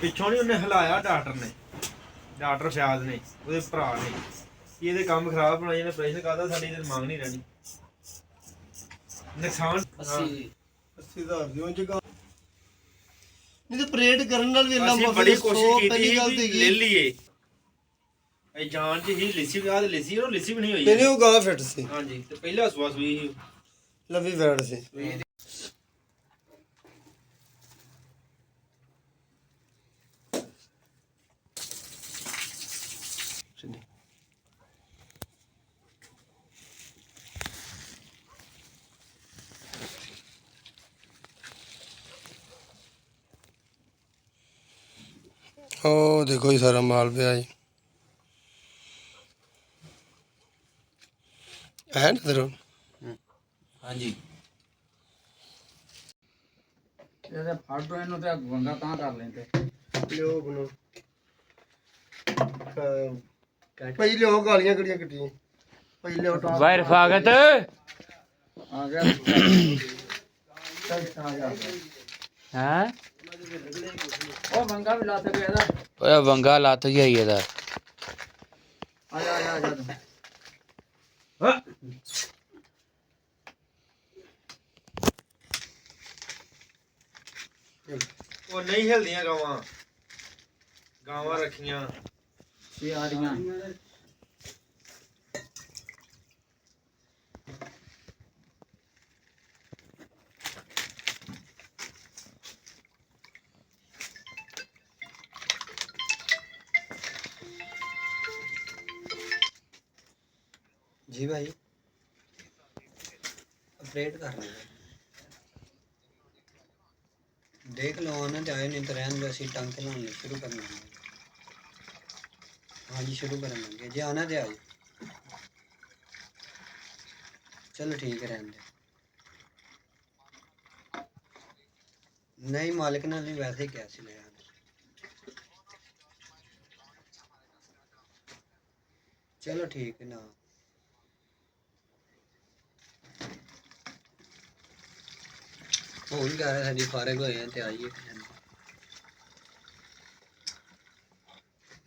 ਪਿੱਛੋਂ ਨਹੀਂ ਉਹਨੇ ਹਿਲਾਇਆ ਡਾਕਟਰ ਫਿਆਜ਼ ਨੇ ਉਹਦੇ ਭਰਾ ਨੇ ਕਿ ਇਹਦੇ ਕੰਮ ਖਰਾਬ ਹੋਣਾ, ਇਹਨੇ ਪ੍ਰੈਸ਼ਰ ਕਰਦਾ ਸਾਡੀ ਇਹਦੀ ਮੰਗ ਨਹੀਂ ਰਹਿਣੀ। ਨੁਕਸਾਨ 80,000 ਦੀ ਉਂਝ ਨਹੀਂ ਤੇ ਪਰੇਡ ਕਰਨ ਨਾਲ ਵੀ ਇੰਨਾ ਅਸੀਂ ਮਫੀ ਬੜੀ ਕੋਸ਼ਿਸ਼ ਕੀਤੀ ਪਹਿਲੀ ਗੱਲ ਸੀ ਤੇ ਲੈ ਲਈਏ ਇਹ ਜਾਨ ਚ ਹੀ ਲਿੱਸੀ ਵੀ ਲਿੱਸੀ ਉਹ ਲਿੱਸੀ ਵੀ ਨਹੀਂ ਹੋਈ। ਨਹੀਂ ਉਹ ਗਾਂ ਫਿੱਟ ਸੀ, ਹਾਂਜੀ ਤੇ ਪਹਿਲਾ ਸੂਆ ਸੂਈ ਸੀ ਲੰਬੀ ਫੈਟ ਸੀ। ਉਹ ਦੇਖੋ ਜੀ ਸਾਰਾ ਮਾਲ ਪਿਆ ਜੀ ਹੈ ਨਾ ਦਰ। ਹਾਂਜੀ ਇਹਦੇ ਫੜ ਦੋ ਇਹਨੂੰ ਤੇ ਬੰਦਾ ਤਾਂ ਕਰ ਲੈਂਦੇ ਲਿਓ ਬਨੋ ਪਹਿਲੇ ਉਹ ਗਾਲੀਆਂ ਕਿਹੜੀਆਂ ਕੱਟੀਆਂ ਪਹਿਲੇ ਉਹ ਟਾਪ ਵਾਇਰ ਫਾਗਤ ਆ ਗਿਆ ਹੈ ਉਹ ਬੰਗਾ ਵੀ ਲਾ ਸਕੇ ਇਹਦਾ। ਓਏ ਵੰਗਾ ਲੱਤ ਗਿਆ ਇਹਦਾ। ਆ ਜਾ ਤੂੰ। ਉਹ ਨਹੀਂ ਹਿਲਦੀਆਂ ਗਾਵਾਂ ਰੱਖੀਆਂ ਇਹ ਆ ਰਹੀਆਂ जी भाई अपडेट कर लेंगे, देख लो आना चाहे नहीं तो रहने दो, असी टंग के लाने शुरू कर लेंगे। हाँ जी शुरू कर लेंगे जी, आना तो आज चलो ठीक है रहने दो। नहीं मालिक ने नहीं वैसे ही क्या सी ले आने, चलो ठीक है ना। ਹੁਣ ਕਰ ਰਹੇ ਸਾਡੀ ਫਾਰਗ ਹੋਏ ਆ ਤੇ ਆਈਏ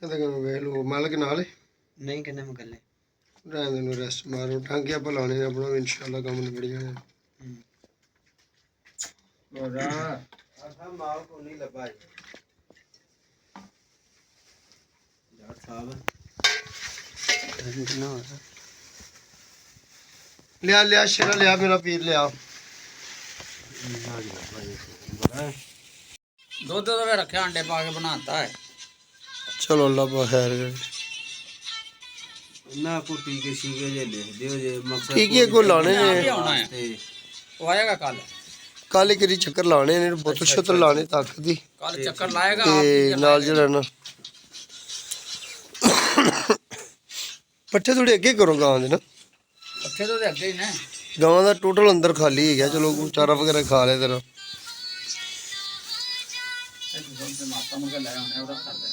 ਇਹਦਾ ਕੰਮ ਵੇਖ ਲਓ ਮਾਲਕ ਨਾਲ ਨਹੀਂ ਕਿੰਨੇ ਮਗਲੇ ਰਹਿਣ ਨੂੰ ਰੈਸਟ ਮਾਰੋ ਟਾਂਗੇ ਆਪਾਂ ਲਾਣੇ ਆਪਣਾ ਇਨਸ਼ਾਅੱਲਾ ਕੰਮ ਨਿਬੜ ਜਾਣਾ। ਹੋ ਜਾ ਆਹ ਮਾਲ ਕੋ ਨਹੀਂ ਲੱਭਾ ਯਾਰ ਸਾਹਿਬ ਲਿਆ ਸ਼ੇਰਾ ਲਿਆ ਮੇਰਾ ਪੀਰ ਲਿਆ। ਦੁੱਧ ਤਾਂ ਰੱਖਿਆ ਅੰਡੇ ਪਾ ਕੇ ਬਣਾਤਾ ਹੈ। ਚਲੋ ਅੱਲਾ ਪਾ ਖੈਰ ਕਰੇ। ਨਾ ਕੋ ਟੀਕੇ ਸ਼ੀਕੇ ਜੇ ਲਿਖ ਦਿਓ ਜੇ ਮਕਸਦ ਟੀਕੇ ਕੋ ਲਾਣੇ ਆਪ ਹੀ ਨੇ, ਆਉਣਾ ਹੈ ਉਹ ਆਏਗਾ ਕੱਲ। ਕੱਲ ਇੱਕ ਵਾਰੀ ਚੱਕਰ ਲਾਣੇ ਨੇ, ਬੋਤਲ ਛਤਰ ਲਾਣੇ ਤਾਕਤ ਦੀ ਕੱਲ ਚੱਕਰ ਲਾਏਗਾ ਆਪ ਤੇ ਨਾਲ ਜਿਹੜਾ ਨਾ ਪੱਠੇ ਥੋੜੇ ਅੱਗੇ ਕਰੋ ਗਾਂ ਦੇ ਨਾ, ਪੱਠੇ ਤੋਂ ਤੇ ਅੱਗੇ ਹੀ ਨੇ। ਗਾਵਾਂ ਦਾ ਟੋਟਲ ਅੰਦਰ ਖਾਲੀ ਹੈਗਾ, ਚਲੋ ਚਾਰਾ ਵਗੈਰਾ ਖਾ ਲਿਆ ਤੇਰਾ। ਦੁੱਧ ਤੇ ਮਾਤਾ ਮੁਕੇ ਲੈ ਆਉਣੇ ਉਹਦਾ ਕਰਦੇ।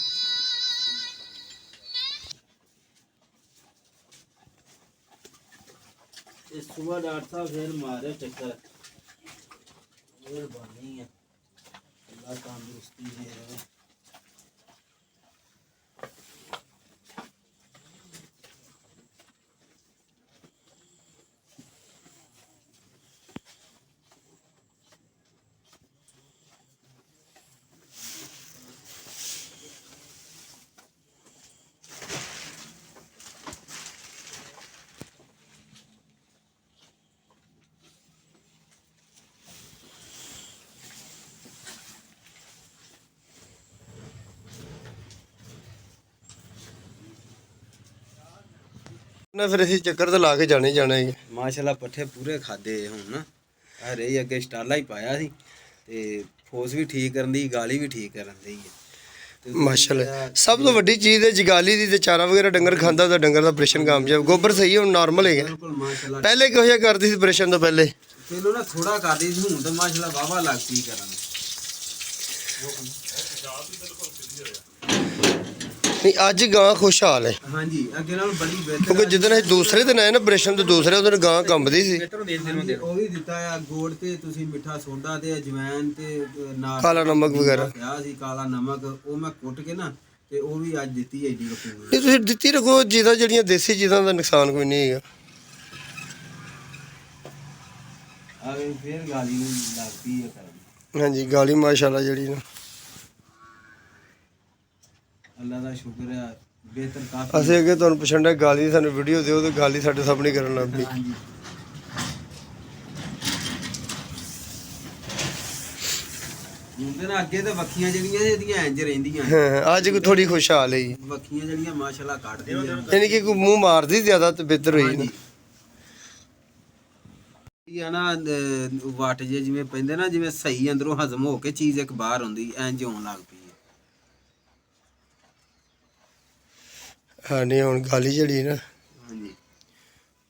ਇਸ ਸੁਬਾ ਡਾਕਟਰ ਸਾਹਿਬ ਫੇਰ ਮਾਰਿਆ ਚੱਕਰ ਮਿਹਰਬਾਨੀ ਹੈ, ਅੱਲਾ ਤੰਦਰੁਸਤੀ ਦੇ ਰਹੇ। ਨਾ ਫਿਰ ਅਸੀਂ ਚੱਕਰ ਤਾਂ ਲਾ ਕੇ ਜਾਣੇ ਜਾਣਾ ਹੈ। ਮਾਸ਼ਾਅੱਲਾ ਪੱਠੇ ਪੂਰੇ ਖਾਦੇ ਹੁਣ ਨਾ ਆ ਰਹੀ ਅੱਗੇ ਸਟਾਲਾ ਹੀ ਪਾਇਆ ਸੀ ਤੇ ਫੋਸ ਵੀ ਠੀਕ ਕਰਨ ਦੀ, ਗਾਲੀ ਵੀ ਠੀਕ ਕਰਨ ਦੀ ਹੈ। ਮਾਸ਼ਾਅੱਲਾ ਸਭ ਤੋਂ ਵੱਡੀ ਚੀਜ਼ ਹੈ ਜਗਾਲੀ ਦੀ, ਤੇ ਚਾਰਾ ਵਗੈਰਾ ਡੰਗਰ ਖਾਂਦਾ ਤਾਂ ਡੰਗਰ ਦਾ ਆਪਰੇਸ਼ਨ ਕਾਮਯਾਬ। ਗੋਬਰ ਸਹੀ ਹੁਣ ਨਾਰਮਲ ਹੈਗਾ, ਬਿਲਕੁਲ ਮਾਸ਼ਾਅੱਲਾ। ਪਹਿਲੇ ਕਿਹੋ ਜਿਹਾ ਕਰਦੀ ਸੀ ਆਪਰੇਸ਼ਨ ਤੋਂ ਪਹਿਲੇ? ਪਹਿਲੋਂ ਨਾ ਥੋੜਾ ਕਰਦੀ ਸੀ, ਹੁਣ ਤਾਂ ਮਾਸ਼ਾਅੱਲਾ ਵਾਵਾ ਲੱਗਦੀ ਕਰਨ। ਨਹੀਂ ਅੱਜ ਗਾਂ ਖੁਸ਼ਹਾਲ ਹੈ ਹਾਂਜੀ ਅੱਗੇ ਨਾਲ ਬੜੀ ਬਿਹਤਰ ਕਿਉਂਕਿ ਜਿੱਦਣ ਅਸੀਂ ਦੂਸਰੇ ਦਿਨ ਆਏ ਨਾ ਆਪਰੇਸ਼ਨ ਤੋਂ ਦੂਸਰੇ ਉਹਦਿਨ ਗਾਂ ਕੰਬਦੀ ਸੀ। ਹਾਂਜੀ, ਉਹ ਵੀ ਦਿੱਤਾ ਆ ਗੋੜ ਤੇ ਤੁਸੀਂ ਮਿੱਠਾ ਸੋਡਾ ਤੇ ਅਜਵਾਇਨ ਤੇ ਨਾਲ ਕਾਲਾ ਨਮਕ ਵਗੈਰਾ ਕਿਹਾ ਸੀ ਕਾਲਾ ਨਮਕ, ਉਹ ਮੈਂ ਕੁੱਟ ਕੇ ਨਾ ਤੇ ਉਹ ਵੀ ਅੱਜ ਦਿੱਤੀ ਐਡੀ ਵੱਡੀ ਨਹੀਂ ਤੁਸੀਂ ਦਿੱਤੀ ਰੱਖੋ ਜਿਹਦਾ ਜਿਹੜੀਆਂ ਦੇਸੀ ਚੀਜ਼ਾਂ ਦਾ ਨੁਕਸਾਨ ਕੋਈ ਨਹੀਂ ਹੈਗਾ। ਆਵੇ ਫੇਰ ਗਾਲੀ ਨੂੰ ਲੱਗਦੀ ਹੈ ਕਰਨ। ਹਾਂਜੀ ਗਾਲੀ ਮਾਸ਼ਾਅੱਲਾ ਜਿਹੜੀ ਨਾ ਅੱਲਾ ਦਾ ਸ਼ੁਕਰ ਹੈ ਬਿਹਤਰ ਕਾਫੀ। ਅਸੀਂ ਅੱਗੇ ਤੁਹਾਨੂੰ ਪੁੱਛਣ ਦਾ ਗਾਲੀ ਸਾਨੂੰ ਵੀਡੀਓ ਦਿਓ ਤੇ ਗਾਲੀ ਸਾਡੇ ਸਾਹਮਣੇ ਕਰਨ ਲੱਗ ਪਈ। ਹਾਂਜੀ ਹੁੰਦੇ ਨਾ ਅੱਗੇ ਤਾਂ ਵੱਖੀਆਂ ਜਿਹੜੀਆਂ ਇਹਦੀਆਂ ਇੰਜ ਰਹਿੰਦੀਆਂ ਹਾਂ ਅੱਜ ਕੋਈ ਥੋੜੀ ਖੁਸ਼ਹਾਲ ਹੈ ਜੀ। ਵੱਖੀਆਂ ਜਿਹੜੀਆਂ ਮਾਸ਼ਾਅੱਲਾ ਕੱਢਦੀਆਂ ਯਾਨੀ ਕਿ ਕੋਈ ਮੂੰਹ ਮਾਰਦੀ ਜ਼ਿਆਦਾ ਤੇ ਬਿਹਤਰ ਹੋਈ ਨਾ। ਇਹ ਆ ਨਾ ਵਟ ਜੇ ਜਿਵੇਂ ਪੈਂਦੇ ਨਾ ਜਿਵੇਂ ਸਹੀ ਅੰਦਰੋਂ ਹਜ਼ਮ ਹੋ ਕੇ ਚੀਜ਼ ਇੱਕ ਬਾਹਰ ਆਉਂਦੀ ਇੰਜ ਹੋਣ ਲੱਗ ਪਈ ਹੈ। ਹਾਂ ਨਹੀਂ ਹੁਣ ਗਾਲੀ ਜਿਹੜੀ ਨਾ ਹਾਂਜੀ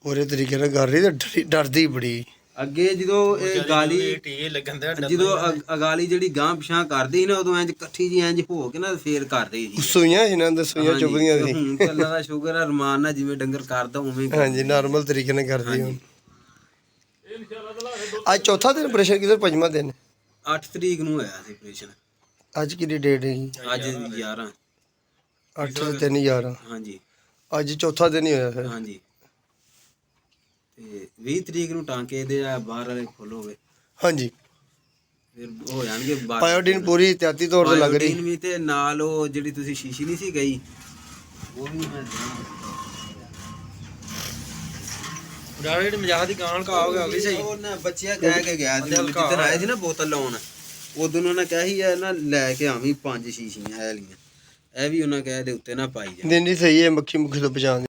ਪੂਰੇ ਤਰੀਕੇ ਨਾਲ ਕਰ ਰਹੀ ਤੇ ਡਰਦੀ ਬੜੀ। ਅੱਗੇ ਜਦੋਂ ਇਹ ਗਾਲੀ ਟੀਕੇ ਲੱਗਣ ਦਾ ਜਦੋਂ ਅਗਾਲੀ ਜਿਹੜੀ ਗਾਂ ਪਿਛਾਂ ਕਰਦੀ ਸੀ ਨਾ ਉਦੋਂ ਇੰਜ ਇਕੱਠੀ ਜੀ ਇੰਜ ਹੋ ਕੇ ਨਾ ਫੇਰ ਕਰਦੇ ਸੀ। ਸੂਈਆਂ ਇਹਨਾਂ ਦੇ ਸੂਈਆਂ ਚੁੱਭਦੀਆਂ ਸੀ। ਹੁਣ ਤਾਂ ਅੱਲਾ ਦਾ ਸ਼ੁਕਰ ਹੈ ਰਮਾਨ ਨਾਲ ਜਿਵੇਂ ਡੰਗਰ ਕਰਦਾ ਉਵੇਂ ਹੀ ਹਾਂਜੀ ਨਾਰਮਲ ਤਰੀਕੇ ਨਾਲ ਕਰਦੀ ਹੁਣ। ਅੱਜ ਚੌਥਾ ਦਿਨ ਆਪਰੇਸ਼ਨ ਕਿਧਰ ਪੰਜਵਾਂ ਦਿਨ 8 ਤਰੀਕ ਨੂੰ ਹੋਇਆ ਸੀ ਆਪਰੇਸ਼ਨ। ਅੱਜ ਕਿਹੜੀ ਡੇਟ ਹੈਗੀ? ਅੱਜ 11 8 ਤੇ 3 11 ਹਾਂਜੀ ਅੱਜ ਚੌਥਾ ਦਿਨ ਹੀ ਹੋਇਆ ਫਿਰ। ਹਾਂਜੀ ਤੇ 20 ਤਰੀਕ ਨੂੰ ਟਾਂਕੇ ਦੇ ਆ ਬਾਹਰ ਵਾਲੇ ਖੋਲੋਗੇ ਹਾਂਜੀ ਫਿਰ ਹੋ ਜਾਣਗੇ ਪਾਇਓਡੀਨ ਪੂਰੀ ਇhtiyati ਤੌਰ ਤੇ ਲੱਗ ਰਹੀ। ਪਾਇਓਡੀਨ ਵੀ ਤੇ ਨਾਲ ਉਹ ਜਿਹੜੀ ਤੁਸੀਂ ਸ਼ੀਸ਼ੀ ਨਹੀਂ ਸੀ ਗਈ ਉਹ ਵੀ ਮੈਂ ਡਾਕਟਰ ਮਜ਼ਾਕ ਦੀ ਗਾਣ ਕਾ ਹੋ ਗਿਆ ਵੀ ਸਹੀ। ਉਹ ਨਾ ਬੱਚਿਆ ਕਹਿ ਕੇ ਗਿਆ ਸੀ ਜਿੱਦਣ ਆਏ ਸੀ ਨਾ ਬੋਤਲ ਲਾਉਣ ਉਦੋਂ ਉਹਨਾਂ ਕਿਹਾ ਸੀ ਇਹ ਨਾ ਲੈ ਕੇ ਆਵੀਂ 5 ਸ਼ੀਸ਼ੀਆਂ ਇਹ ਲੀਆਂ ਇਹ ਵੀ ਉਹਨਾਂ ਕਹਿ ਦੇ ਉੱਤੇ ਨਾ ਪਾਈ ਜਾ। ਨਹੀਂ ਨਹੀਂ ਸਹੀ ਹੈ ਮੱਖੀ ਮੁੱਖੀ ਤੋਂ ਬਚਾਉਣ